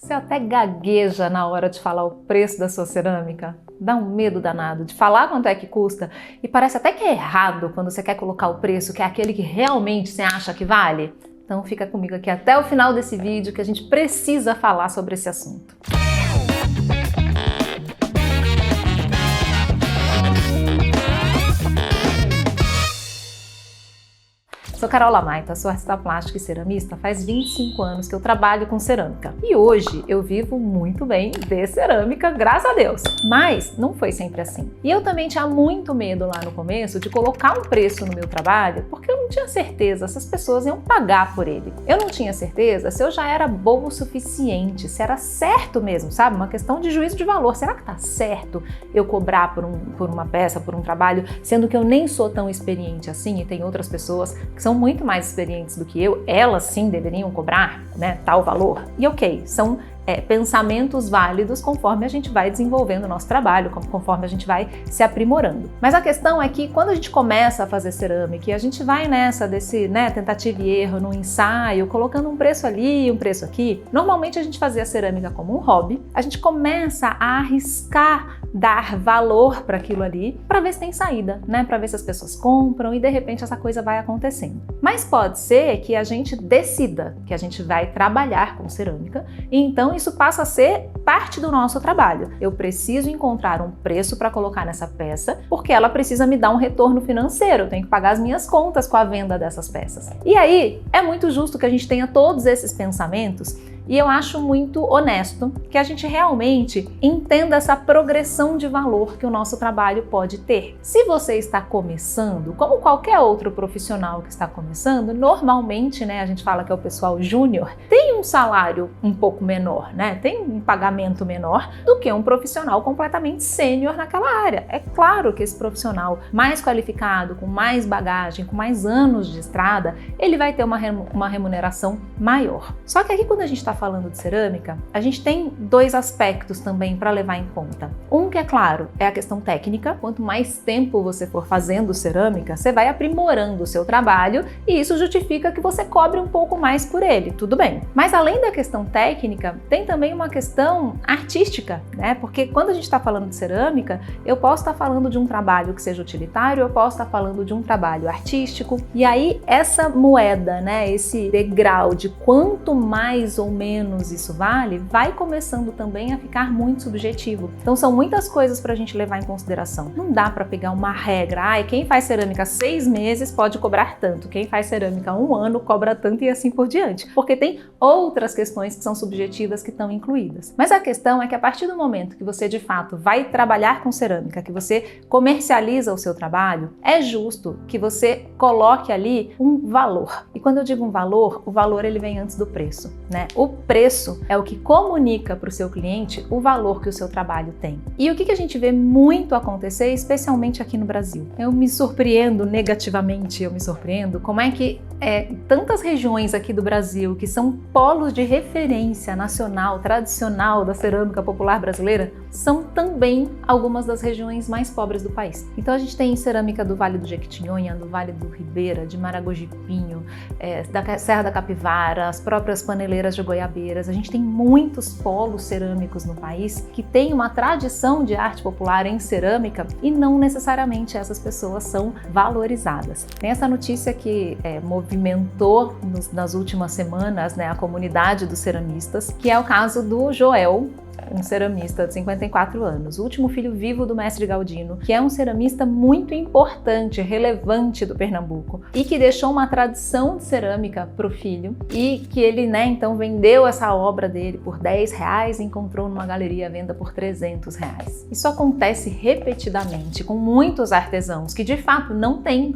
Você até gagueja na hora de falar o preço da sua cerâmica? Dá um medo danado de falar quanto é que custa e parece até que é errado quando você quer colocar o preço que é aquele que realmente você acha que vale? Então fica comigo aqui até o final desse vídeo que a gente precisa falar sobre esse assunto. Sou Carol Lamaita, sou artista plástica e ceramista, faz 25 anos que eu trabalho com cerâmica. E hoje eu vivo muito bem de cerâmica, graças a Deus. Mas não foi sempre assim. E eu também tinha muito medo lá no começo de colocar um preço no meu trabalho, porque eu não tinha certeza se as pessoas iam pagar por ele. Eu não tinha certeza se eu já era boa o suficiente, se era certo mesmo, sabe? Uma questão de juízo de valor. Será que tá certo eu cobrar por uma peça, por um trabalho, sendo que eu nem sou tão experiente assim e tem outras pessoas que são muito mais experientes do que eu, elas sim deveriam cobrar, né, tal valor. E ok, são pensamentos válidos conforme a gente vai desenvolvendo o nosso trabalho, conforme a gente vai se aprimorando. Mas a questão é que quando a gente começa a fazer cerâmica e a gente vai nessa desse tentativa e erro, no ensaio, colocando um preço ali, um preço aqui, normalmente a gente fazia a cerâmica como um hobby, a gente começa a arriscar dar valor para aquilo ali, para ver se tem saída, né? Para ver se as pessoas compram e de repente essa coisa vai acontecendo. Mas pode ser que a gente decida que a gente vai trabalhar com cerâmica e então isso passa a ser parte do nosso trabalho. Eu preciso encontrar um preço para colocar nessa peça, porque ela precisa me dar um retorno financeiro, eu tenho que pagar as minhas contas com a venda dessas peças. E aí, é muito justo que a gente tenha todos esses pensamentos e eu acho muito honesto que a gente realmente entenda essa progressão de valor que o nosso trabalho pode ter. Se você está começando, como qualquer outro profissional que está começando, normalmente, a gente fala que é o pessoal júnior, tem um salário um pouco menor, tem um pagamento menor do que um profissional completamente sênior naquela área. É claro que esse profissional mais qualificado, com mais bagagem, com mais anos de estrada, ele vai ter uma remuneração maior. Só que aqui quando a gente está falando de cerâmica, a gente tem dois aspectos também para levar em conta. Um que é claro, é a questão técnica. Quanto mais tempo você for fazendo cerâmica, você vai aprimorando o seu trabalho e isso justifica que você cobre um pouco mais por ele, tudo bem. Mas além da questão técnica, tem também uma questão artística, Porque quando a gente está falando de cerâmica, eu posso estar falando de um trabalho que seja utilitário, eu posso estar falando de um trabalho artístico, e aí essa moeda, esse degrau de quanto mais ou menos isso vale, vai começando também a ficar muito subjetivo. Então são muitas coisas para a gente levar em consideração. Não dá para pegar uma regra, quem faz cerâmica 6 meses pode cobrar tanto, quem faz cerâmica 1 ano cobra tanto e assim por diante, porque tem outras questões que são subjetivas que estão incluídas. Mas a questão é que a partir do momento que você de fato vai trabalhar com cerâmica, que você comercializa o seu trabalho, é justo que você coloque ali um valor. E quando eu digo um valor, o valor ele vem antes do preço, O preço é o que comunica para o seu cliente o valor que o seu trabalho tem. E o que a gente vê muito acontecer, especialmente aqui no Brasil? Eu me surpreendo negativamente, como é que tantas regiões aqui do Brasil que são polos de referência nacional, tradicional da cerâmica popular brasileira, são também algumas das regiões mais pobres do país. Então a gente tem cerâmica do Vale do Jequitinhonha, do Vale do Ribeira, de Maragogi-Pinho, da Serra da Capivara, as próprias paneleiras de Goiabeiras. A gente tem muitos polos cerâmicos no país que têm uma tradição de arte popular em cerâmica e não necessariamente essas pessoas são valorizadas. Tem essa notícia que movimentou nas últimas semanas a comunidade dos ceramistas, que é o caso do Joel, um ceramista de 54 anos, o último filho vivo do mestre Galdino, que é um ceramista muito importante, relevante do Pernambuco e que deixou uma tradição de cerâmica para o filho e que ele, então vendeu essa obra dele por R$10 e encontrou numa galeria à venda por R$300. Isso acontece repetidamente com muitos artesãos que de fato não têm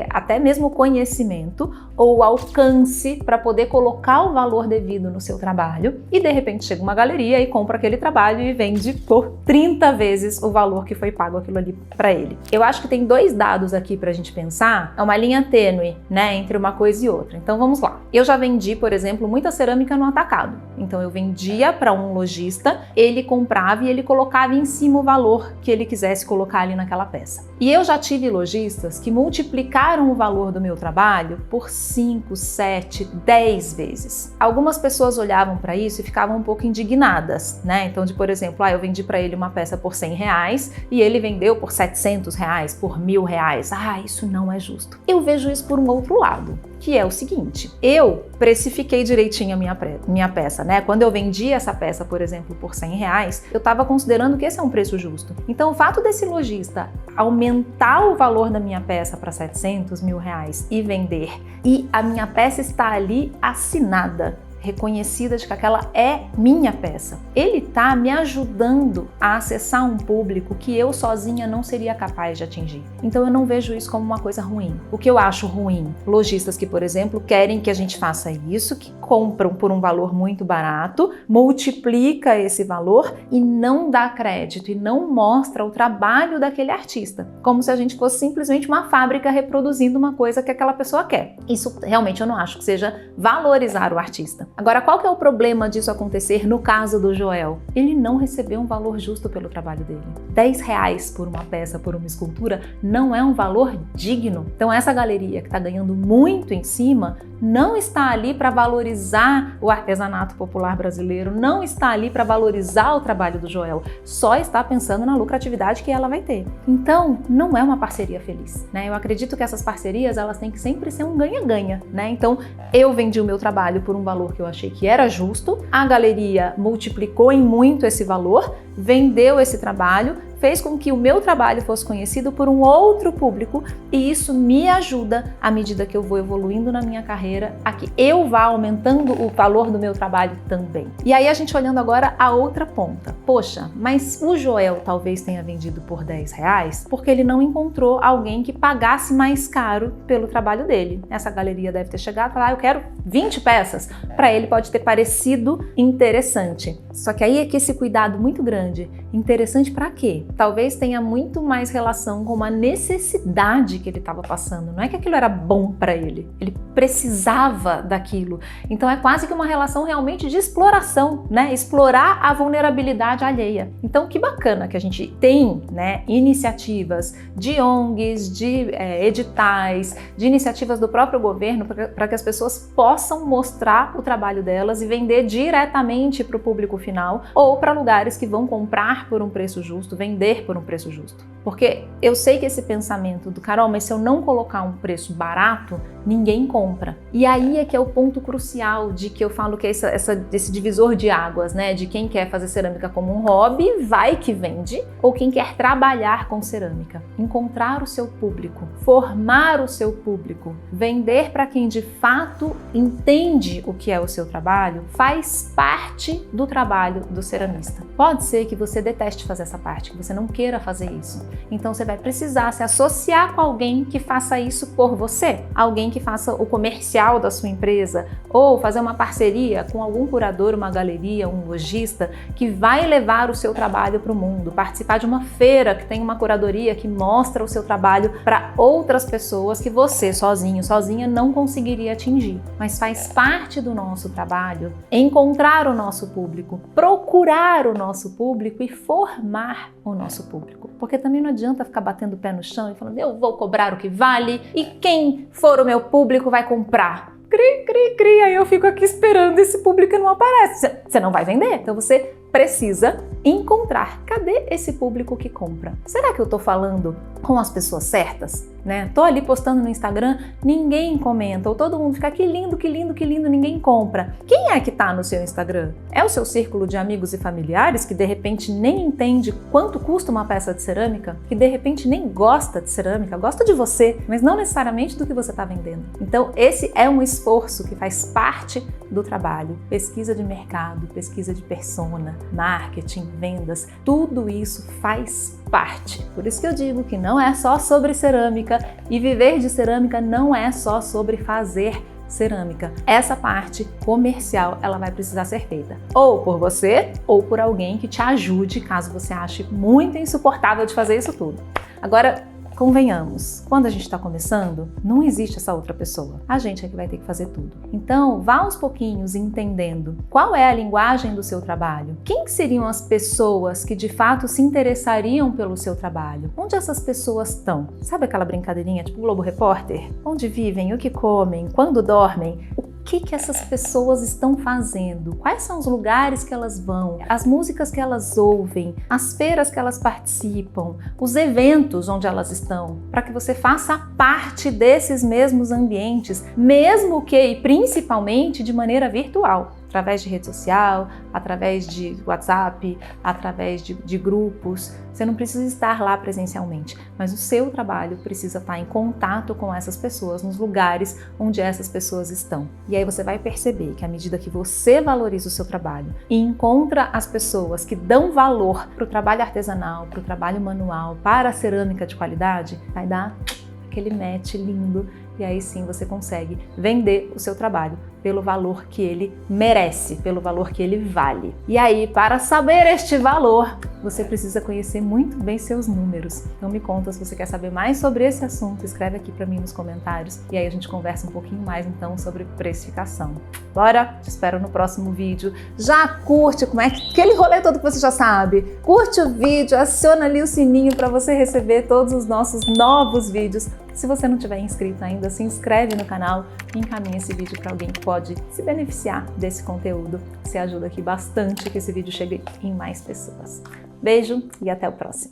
até mesmo conhecimento ou alcance para poder colocar o valor devido no seu trabalho e de repente chega uma galeria e compra aquele trabalho e vende por 30 vezes o valor que foi pago aquilo ali para ele. Eu acho que tem dois dados aqui para a gente pensar, é uma linha tênue, entre uma coisa e outra. Então vamos lá. Eu já vendi, por exemplo, muita cerâmica no atacado. Então eu vendia para um lojista, ele comprava e ele colocava em cima o valor que ele quisesse colocar ali naquela peça. E eu já tive lojistas que multiplicaram multiplicaram o valor do meu trabalho por 5, 7, 10 vezes. Algumas pessoas olhavam para isso e ficavam um pouco indignadas, né? Então, por exemplo, eu vendi para ele uma peça por R$100 e ele vendeu por R$700, por R$1.000. Isso não é justo. Eu vejo isso por um outro lado, que é o seguinte: eu precifiquei direitinho a minha peça, né? Quando eu vendi essa peça, por exemplo, por R$100, eu estava considerando que esse é um preço justo. Então, o fato desse lojista aumentar o valor da minha peça para R$700 mil e vender, e a minha peça está ali assinada, reconhecida de que aquela é minha peça. Ele está me ajudando a acessar um público que eu sozinha não seria capaz de atingir. Então eu não vejo isso como uma coisa ruim. O que eu acho ruim? Lojistas que, por exemplo, querem que a gente faça isso, que compram por um valor muito barato, multiplica esse valor e não dá crédito e não mostra o trabalho daquele artista, como se a gente fosse simplesmente uma fábrica reproduzindo uma coisa que aquela pessoa quer. Isso realmente eu não acho que seja valorizar o artista. Agora, qual que é o problema disso acontecer no caso do Joel? Ele não recebeu um valor justo pelo trabalho dele. R$10 por uma peça, por uma escultura, não é um valor digno. Então essa galeria que está ganhando muito em cima não está ali para valorizar o artesanato popular brasileiro, não está ali para valorizar o trabalho do Joel, só está pensando na lucratividade que ela vai ter. Então, não é uma parceria feliz, né? Eu acredito que essas parcerias, elas têm que sempre ser um ganha-ganha, né? Então, eu vendi o meu trabalho por um valor que eu achei que era justo, a galeria multiplicou em muito esse valor, vendeu esse trabalho, fez com que o meu trabalho fosse conhecido por um outro público, e isso me ajuda, à medida que eu vou evoluindo na minha carreira, a que eu vá aumentando o valor do meu trabalho também. E aí a gente olhando agora a outra ponta. Poxa, mas o Joel talvez tenha vendido por R$10 porque ele não encontrou alguém que pagasse mais caro pelo trabalho dele. Essa galeria deve ter chegado e falado, eu quero 20 peças. Para ele pode ter parecido interessante. Só que aí é que esse cuidado muito grande. Interessante para quê? Talvez tenha muito mais relação com uma necessidade que ele estava passando. Não é que aquilo era bom para ele. Ele precisava daquilo. Então é quase que uma relação realmente de exploração, né? Explorar a vulnerabilidade alheia. Então que bacana que a gente tem, né, iniciativas de ONGs, de editais, de iniciativas do próprio governo para que as pessoas possam mostrar o trabalho delas e vender diretamente para o público final ou para lugares que vão comprar por um preço justo, vender por um preço justo. Porque eu sei que esse pensamento do Carol, mas se eu não colocar um preço barato, ninguém compra. E aí é que é o ponto crucial de que eu falo que é esse divisor de águas, né? De quem quer fazer cerâmica como um hobby, vai que vende, ou quem quer trabalhar com cerâmica. Encontrar o seu público, formar o seu público, vender para quem de fato entende o que é o seu trabalho, faz parte do trabalho do ceramista. Pode ser que você deteste fazer essa parte, que você não queira fazer isso. Então você vai precisar se associar com alguém que faça isso por você, alguém que faça o comercial da sua empresa, ou fazer uma parceria com algum curador, uma galeria, um lojista que vai levar o seu trabalho para o mundo, participar de uma feira que tem uma curadoria que mostra o seu trabalho para outras pessoas que você sozinho, sozinha não conseguiria atingir. Mas faz parte do nosso trabalho encontrar o nosso público, procurar o nosso público e formar o nosso público. Porque também não adianta ficar batendo o pé no chão e falando, eu vou cobrar o que vale e quem for o meu público vai comprar. Cri, cri, cri, aí eu fico aqui esperando esse público e não aparece. Você não vai vender, então você precisa encontrar. Cadê esse público que compra? Será que eu tô falando com as pessoas certas? Né? Tô ali postando no Instagram, ninguém comenta, ou todo mundo fica que lindo, que lindo, que lindo, ninguém compra. Quem é que tá no seu Instagram? É o seu círculo de amigos e familiares que de repente nem entende quanto custa uma peça de cerâmica, que de repente nem gosta de cerâmica, gosta de você, mas não necessariamente do que você tá vendendo. Então esse é um esforço que faz parte do trabalho. Pesquisa de mercado, pesquisa de persona, marketing, vendas, tudo isso faz parte. Por isso que eu digo que não é só sobre cerâmica e viver de cerâmica não é só sobre fazer cerâmica. Essa parte comercial, ela vai precisar ser feita ou por você ou por alguém que te ajude, caso você ache muito insuportável de fazer isso tudo. Agora, convenhamos, quando a gente está começando, não existe essa outra pessoa. A gente é que vai ter que fazer tudo. Então, vá aos pouquinhos entendendo qual é a linguagem do seu trabalho. Quem seriam as pessoas que de fato se interessariam pelo seu trabalho? Onde essas pessoas estão? Sabe aquela brincadeirinha tipo Globo Repórter? Onde vivem, o que comem, quando dormem? O que essas pessoas estão fazendo? Quais são os lugares que elas vão? As músicas que elas ouvem? As feiras que elas participam? Os eventos onde elas estão? Para que você faça parte desses mesmos ambientes, mesmo que e principalmente de maneira virtual. Através de rede social, através de WhatsApp, através de grupos. Você não precisa estar lá presencialmente, mas o seu trabalho precisa estar em contato com essas pessoas, nos lugares onde essas pessoas estão. E aí você vai perceber que à medida que você valoriza o seu trabalho e encontra as pessoas que dão valor para o trabalho artesanal, para o trabalho manual, para a cerâmica de qualidade, vai dar aquele match lindo e aí sim você consegue vender o seu trabalho pelo valor que ele merece, pelo valor que ele vale. E aí, para saber este valor, você precisa conhecer muito bem seus números. Então me conta se você quer saber mais sobre esse assunto, escreve aqui para mim nos comentários e aí a gente conversa um pouquinho mais então sobre precificação. Bora? Te espero no próximo vídeo. Já curte, como é aquele rolê todo que você já sabe. Curte o vídeo, aciona ali o sininho para você receber todos os nossos novos vídeos. Se você não tiver inscrito ainda, se inscreve no canal e encaminha esse vídeo para alguém que pode se beneficiar desse conteúdo. Você ajuda aqui bastante que esse vídeo chegue em mais pessoas. Beijo e até o próximo.